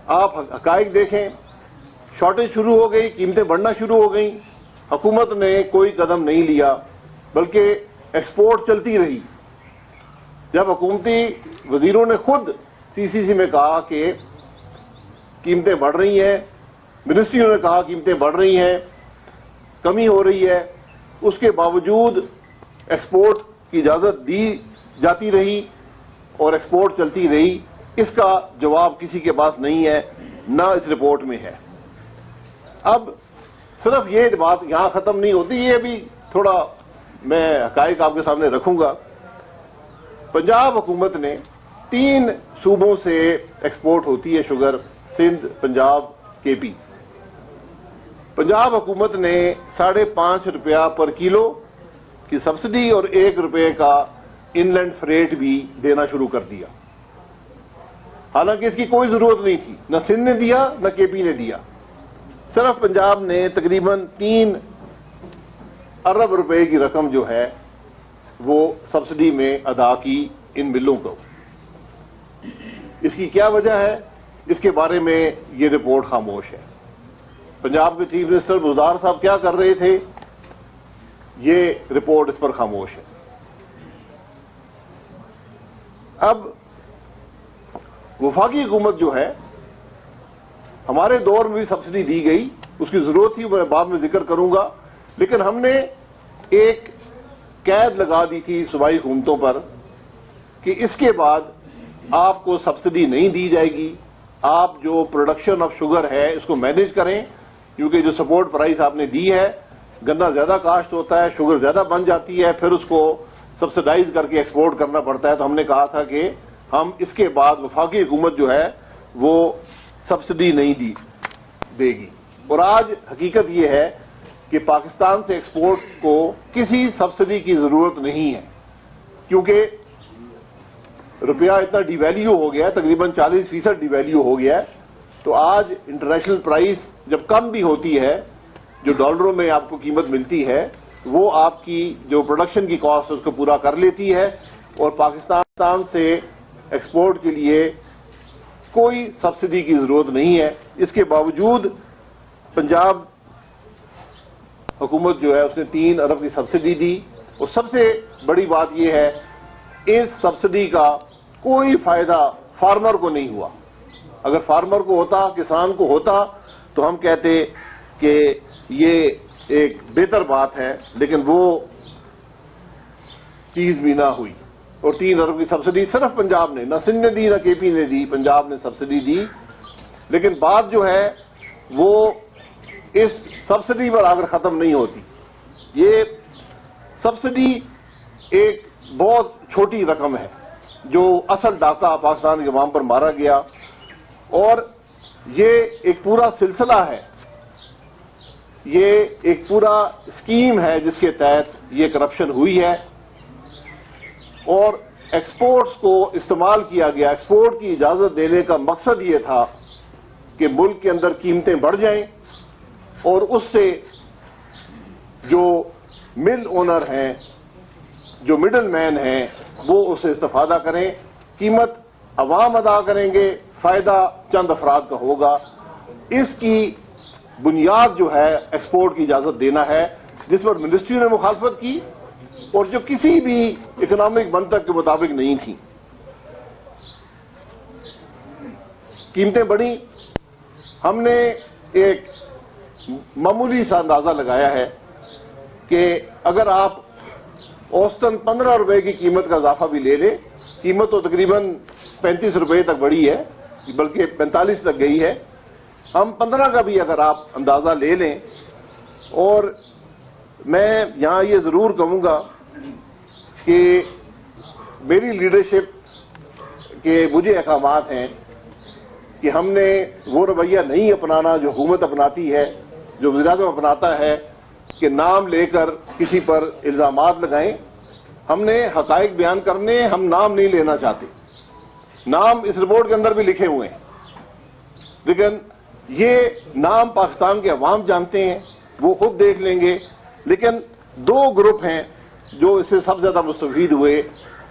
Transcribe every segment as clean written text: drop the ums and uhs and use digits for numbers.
آپ حقائق دیکھیں، شارٹیج شروع ہو گئی، قیمتیں بڑھنا شروع ہو گئیں، حکومت نے کوئی قدم نہیں لیا بلکہ ایکسپورٹ چلتی رہی۔ جب حکومتی وزیروں نے خود CCC میں کہا کہ قیمتیں بڑھ رہی ہیں، منسٹریوں نے کہا قیمتیں بڑھ رہی ہیں، کمی ہو رہی ہے، اس کے باوجود ایکسپورٹ کی اجازت دی جاتی رہی اور ایکسپورٹ چلتی رہی۔ اس کا جواب کسی کے پاس نہیں ہے، نہ اس رپورٹ میں ہے۔ اب صرف یہ بات یہاں ختم نہیں ہوتی، یہ بھی تھوڑا میں حقائق آپ کے سامنے رکھوں گا۔ پنجاب حکومت نے 3 صوبوں سے ایکسپورٹ ہوتی ہے شوگر، سندھ، پنجاب، KP۔ پنجاب حکومت نے 5.5 روپیہ پر کلو کی سبسڈی اور 1 روپے کا ان لینڈ فریٹ بھی دینا شروع کر دیا، حالانکہ اس کی کوئی ضرورت نہیں تھی، نہ سندھ نے دیا نہ KP نے دیا۔ صرف پنجاب نے تقریباً 3 ارب روپے کی رقم جو ہے وہ سبسڈی میں ادا کی ان ملوں کو۔ اس کی کیا وجہ ہے؟ اس کے بارے میں یہ رپورٹ خاموش ہے۔ پنجاب کے چیف منسٹر بزدار صاحب کیا کر رہے تھے، یہ رپورٹ اس پر خاموش ہے۔ اب وفاقی حکومت جو ہے، ہمارے دور میں بھی سبسڈی دی گئی، اس کی ضرورت تھی، میں بعد میں ذکر کروں گا، لیکن ہم نے ایک قید لگا دی تھی صوبائی حکومتوں پر کہ اس کے بعد آپ کو سبسڈی نہیں دی جائے گی، آپ جو پروڈکشن آف شوگر ہے اس کو مینیج کریں، کیونکہ جو سپورٹ پرائس آپ نے دی ہے، گنا زیادہ کاشت ہوتا ہے، شوگر زیادہ بن جاتی ہے، پھر اس کو سبسڈائز کر کے ایکسپورٹ کرنا پڑتا ہے۔ تو ہم نے کہا تھا کہ ہم اس کے بعد وفاقی حکومت جو ہے وہ سبسڈی نہیں دے گی، اور آج حقیقت یہ ہے کہ پاکستان سے ایکسپورٹ کو کسی سبسڈی کی ضرورت نہیں ہے، کیونکہ روپیہ اتنا ڈی ویلیو ہو گیا ہے، تقریباً 40% ڈی ویلیو ہو گیا ہے۔ تو آج انٹرنیشنل پرائس جب کم بھی ہوتی ہے، جو ڈالروں میں آپ کو قیمت ملتی ہے، وہ آپ کی جو پروڈکشن کی کاسٹ اس کو پورا کر لیتی ہے، اور پاکستان سے ایکسپورٹ کے لیے کوئی سبسڈی کی ضرورت نہیں ہے۔ اس کے باوجود پنجاب حکومت جو ہے اس نے 3 ارب کی سبسڈی دی، اور سب سے بڑی بات یہ ہے اس سبسڈی کا کوئی فائدہ فارمر کو نہیں ہوا۔ اگر فارمر کو ہوتا، کسان کو ہوتا، تو ہم کہتے کہ یہ ایک بہتر بات ہے، لیکن وہ چیز بھی نہ ہوئی۔ اور 3 ارب کی سبسڈی صرف پنجاب نے، نہ سندھ نے دی نہ KP نے دی، پنجاب نے سبسڈی دی۔ لیکن بات جو ہے وہ اس سبسڈی پر اگر ختم نہیں ہوتی، یہ سبسڈی ایک بہت چھوٹی رقم ہے جو اصل ڈاکہ پاکستان کے عوام پر مارا گیا، اور یہ ایک پورا سلسلہ ہے، یہ ایک پورا اسکیم ہے جس کے تحت یہ کرپشن ہوئی ہے، اور ایکسپورٹس کو استعمال کیا گیا۔ ایکسپورٹ کی اجازت دینے کا مقصد یہ تھا کہ ملک کے اندر قیمتیں بڑھ جائیں، اور اس سے جو مل اونر ہیں، جو مڈل مین ہیں، وہ اس سے استفادہ کریں، قیمت عوام ادا کریں گے، فائدہ چند افراد کا ہوگا۔ اس کی بنیاد جو ہے ایکسپورٹ کی اجازت دینا ہے، جس پر منسٹری نے مخالفت کی اور جو کسی بھی اکنامک منطق کے مطابق نہیں تھی۔ قیمتیں بڑھی، ہم نے ایک معمولی سا اندازہ لگایا ہے کہ اگر آپ اوسطاً 15 روپے کی قیمت کا اضافہ بھی لے لیں، قیمت تو تقریباً 35 روپے تک بڑھی ہے، بلکہ 45 تک گئی ہے، ہم 15 کا بھی اگر آپ اندازہ لے لیں، اور میں یہاں یہ ضرور کہوں گا کہ میری لیڈرشپ کے مجھے احکامات ہیں کہ ہم نے وہ رویہ نہیں اپنانا جو حکومت اپناتی ہے، جو وزیر اعظم اپناتا ہے کہ نام لے کر کسی پر الزامات لگائیں۔ ہم نے حقائق بیان کرنے، ہم نام نہیں لینا چاہتے۔ نام اس رپورٹ کے اندر بھی لکھے ہوئے ہیں، لیکن یہ نام پاکستان کے عوام جانتے ہیں، وہ خود دیکھ لیں گے۔ لیکن 2 گروپ ہیں جو اس سے سب سے زیادہ مستفید ہوئے،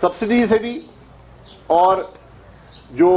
سبسڈی سے بھی، اور جو